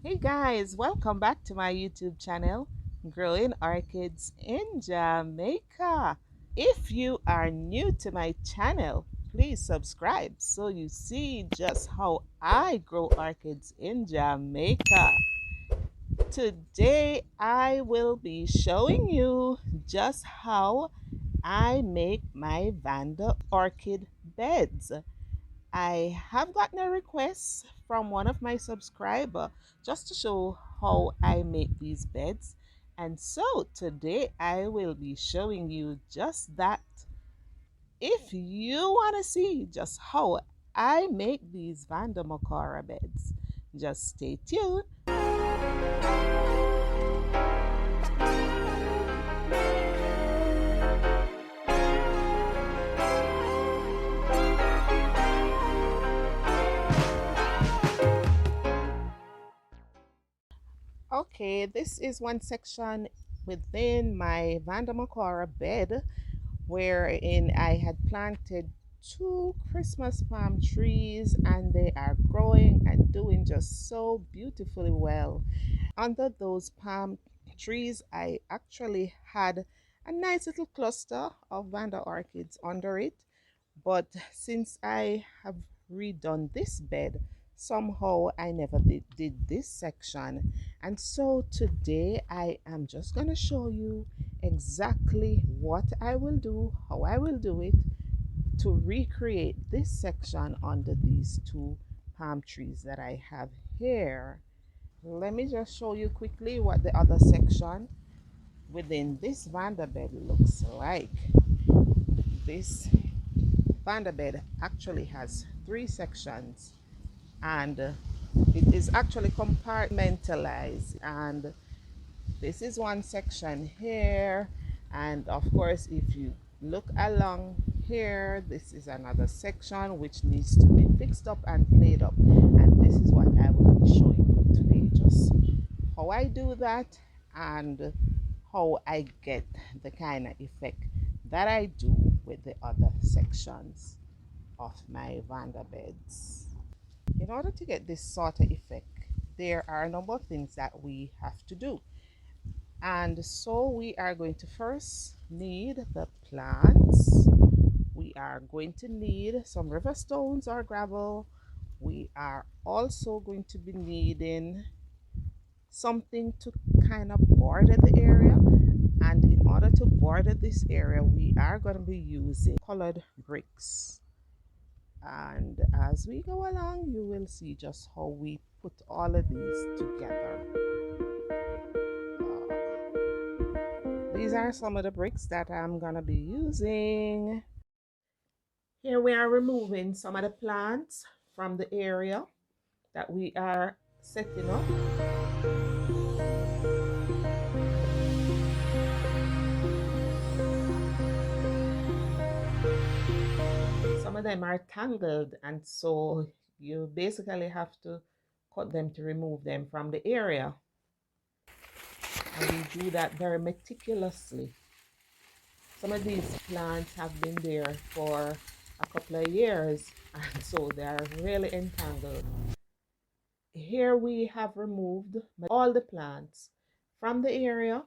Hey guys, welcome back to my YouTube channel, Growing Orchids in Jamaica. If you are new to my channel, please subscribe so you see just how I grow orchids in Jamaica. Today I will be showing you just how I make my Vanda orchid beds. I have gotten a request from one of my subscribers just to show how I make these beds. And so today I will be showing you just that. If you want to see just how I make these Vanda Mokara beds, just stay tuned. Okay, this is one section within my Vanda Mokara bed wherein I had planted two Christmas palm trees and they are growing and doing just so beautifully well. Under those palm trees, I actually had a nice little cluster of Vanda orchids under it. But since I have redone this bed, somehow I never did this section. And so today I am just going to show you exactly what I will do, how I will do it to recreate this section under these two palm trees that I have here. Let me just show you quickly what the other section within this Vanda bed looks like. This Vanda bed actually has three sections and it is actually compartmentalized, and this is one section here, and of course if you look along here, this is another section which needs to be fixed up and played up, and this is what I will be showing you today, just how I do that and how I get the kind of effect that I do with the other sections of my Vanda beds. In order to get this sort of effect, there are a number of things that we have to do. And so we are going to first need the plants. We are going to need some river stones or gravel. We are also going to be needing something to kind of border the area. And in order to border this area, we are going to be using colored bricks. And as we go along, you will see just how we put all of these together. These are some of the bricks that I'm gonna be using. Here we are removing some of the plants from the area that we are setting up. Some of them are tangled, and so you basically have to cut them to remove them from the area. And we do that very meticulously. Some of these plants have been there for a couple of years, and so they are really entangled. Here we have removed all the plants from the area,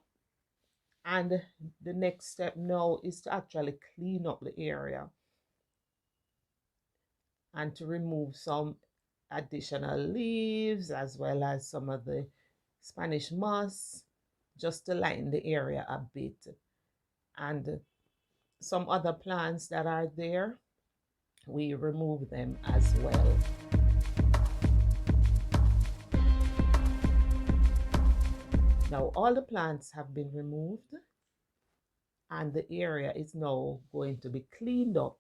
and the next step now is to actually clean up the area and to remove some additional leaves as well as some of the Spanish moss, just to lighten the area a bit. And some other plants that are there, we remove them as well. Now all the plants have been removed and the area is now going to be cleaned up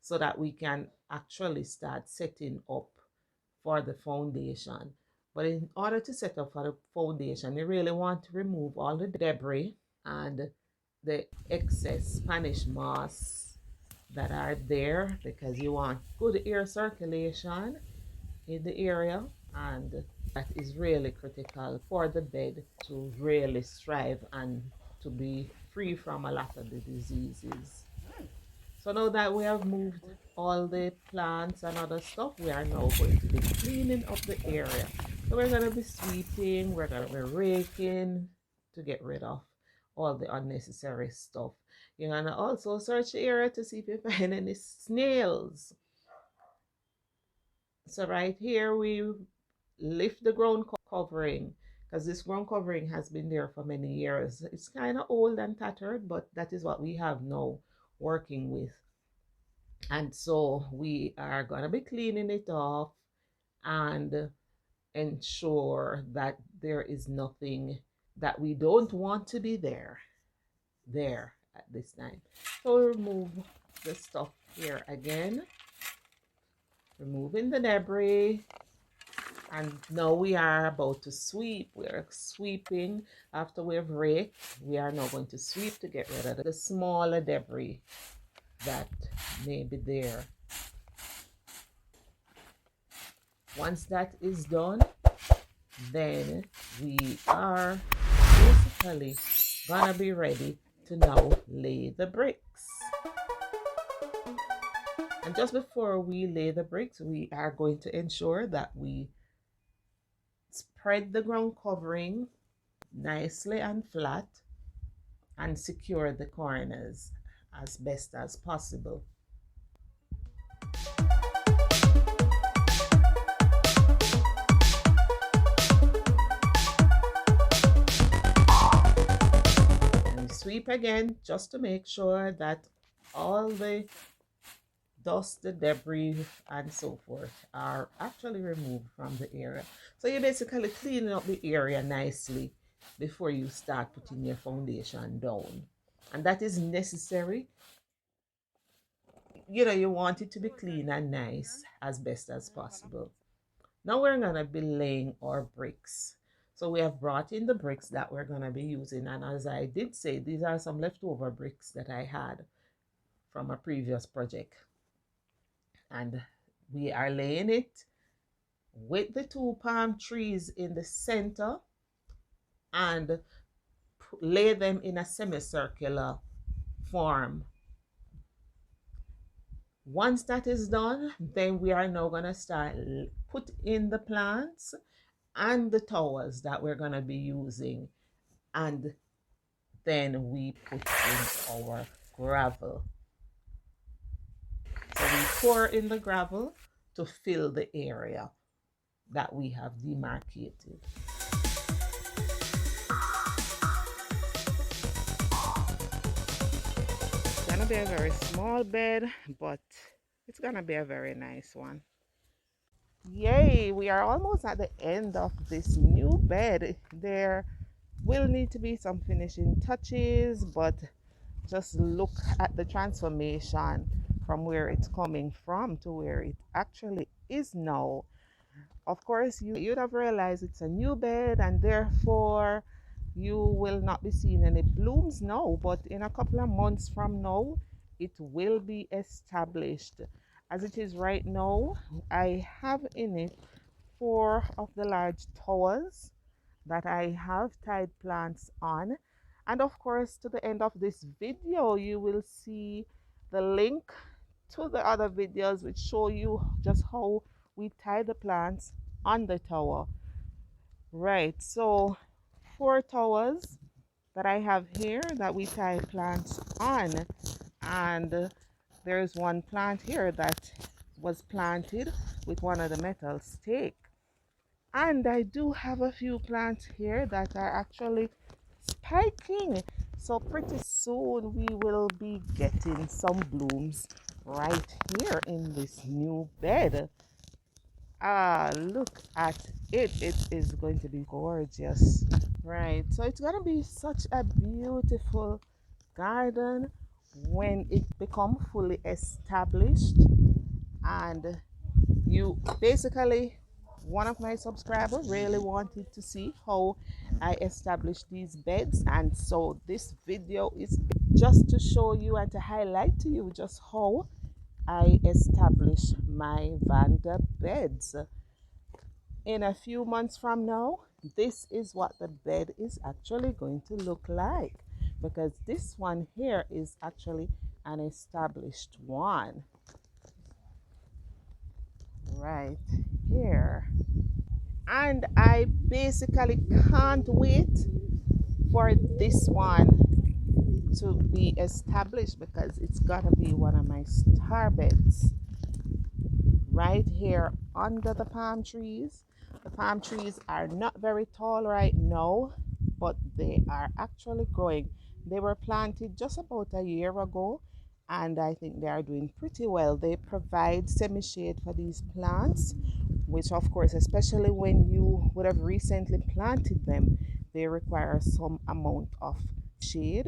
so that we can actually start setting up for the foundation. But in order to set up for the foundation, you really want to remove all the debris and the excess Spanish moss that are there, because you want good air circulation in the area, and that is really critical for the bed to really thrive and to be free from a lot of the diseases. So now that we have moved all the plants and other stuff, we are now going to be cleaning up the area. So we're gonna be sweeping, we're gonna be raking to get rid of all the unnecessary stuff. You're gonna also search the area to see if you find any snails. So right here we lift the ground covering because this ground covering has been there for many years. It's kind of old and tattered, but that is what we have now working with. And so we are going to be cleaning it off and ensure that there is nothing that we don't want to be there at this time. So remove the stuff here again, removing the debris. And now we are about to sweep. We are sweeping after we've raked. We are now going to sweep to get rid of the smaller debris that may be there. Once that is done, then we are basically gonna be ready to now lay the bricks. And just before we lay the bricks, we are going to ensure that we spread the ground covering nicely and flat and secure the corners as best as possible. And sweep again just to make sure that all the dust, the debris, and so forth are actually removed from the area. So you're basically cleaning up the area nicely before you start putting your foundation down. And that is necessary. You know, you want it to be clean and nice as best as possible. Now we're going to be laying our bricks. So we have brought in the bricks that we're going to be using. And as I did say, these are some leftover bricks that I had from a previous project. And we are laying it with the two palm trees in the center and lay them in a semicircular form. Once that is done, then we are now going to start put in the plants and the towers that we're going to be using, and then we put in our gravel. So we pour in the gravel to fill the area that we have demarcated. It's gonna be a very small bed, but it's gonna be a very nice one. Yay, we are almost at the end of this new bed. There will need to be some finishing touches, but just look at the transformation from where it's coming from to where it actually is now. Of course, you'd have realized it's a new bed and therefore you will not be seeing any blooms now, but in a couple of months from now, it will be established. As it is right now, I have in it 4 of the large towers that I have tied plants on. And of course, to the end of this video, you will see the link to the other videos which show you just how we tie the plants on the tower. Right, so 4 towers that I have here that we tie plants on, and there's one plant here that was planted with one of the metal stake. And I do have a few plants here that are actually spiking. So pretty soon we will be getting some blooms right here in this new bed. Ah, look at it. It is going to be gorgeous. Right, so it's going to be such a beautiful garden when it become fully established. And you basically, one of my subscribers really wanted to see how I established these beds, and so this video is just to show you and to highlight to you just how I establish my Vanda beds. In a few months from now, this is what the bed is actually going to look like, because this one here is actually an established one right here. And I basically can't wait for this one to be established because it's gonna be one of my star beds right here under the palm trees. The palm trees are not very tall right now, but they are actually growing. They were planted just about a year ago, and I think they are doing pretty well. They provide semi-shade for these plants, which of course, especially when you would have recently planted them, they require some amount of shade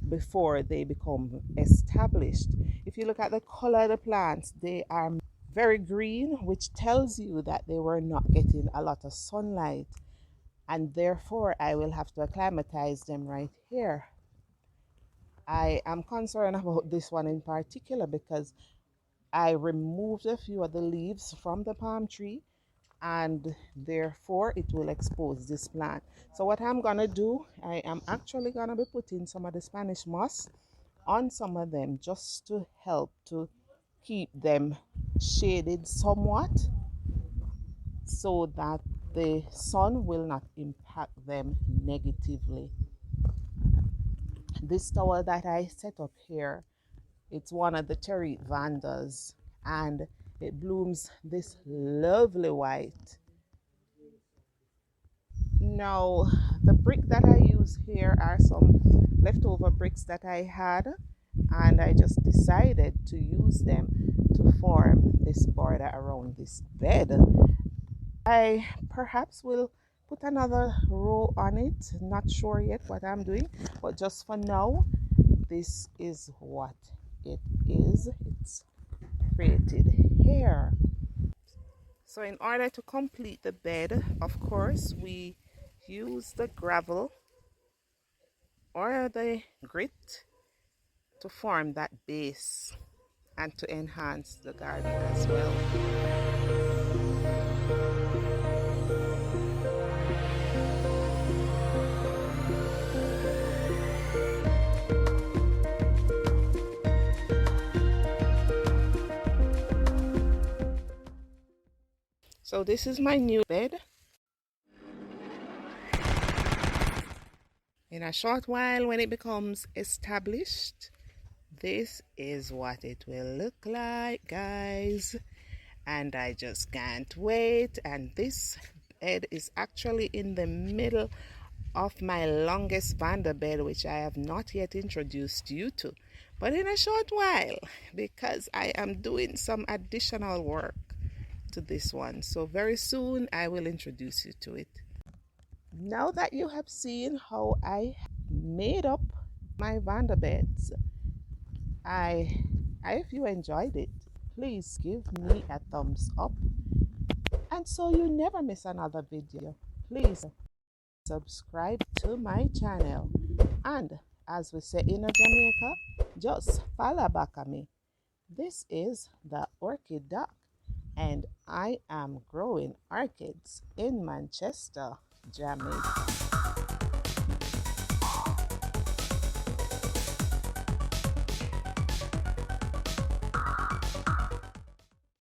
before they become established. If you look at the color of the plants, they are very green, which tells you that they were not getting a lot of sunlight, and therefore I will have to acclimatize them right here. I am concerned about this one in particular because I removed a few of the leaves from the palm tree, and therefore it will expose this plant. So what I'm gonna do, I am actually gonna be putting some of the Spanish moss on some of them just to help to keep them shaded somewhat so that the sun will not impact them negatively. This tower that I set up here, it's one of the cherry vandas, and it blooms this lovely white. Now, the brick that I use here are some leftover bricks that I had, and I just decided to use them to form this border around this bed. I perhaps will put another row on it, not sure yet what I'm doing, but just for now, this is what it is. It's created here. So in order to complete the bed, of course, we use the gravel or the grit to form that base and to enhance the garden as well. So this is my new bed. In a short while, when it becomes established, this is what it will look like, guys. And I just can't wait. And this bed is actually in the middle of my longest Vanda bed, which I have not yet introduced you to, but in a short while, because I am doing some additional work to this one. So very soon I will introduce you to it. Now that you have seen how I made up my Vanda beds, if you enjoyed it, please give me a thumbs up, and so you never miss another video, please subscribe to my channel, and as we say in Jamaica, just follow back at me. This is the Orchid Duck, and I am growing orchids in Manchester, Jamaica.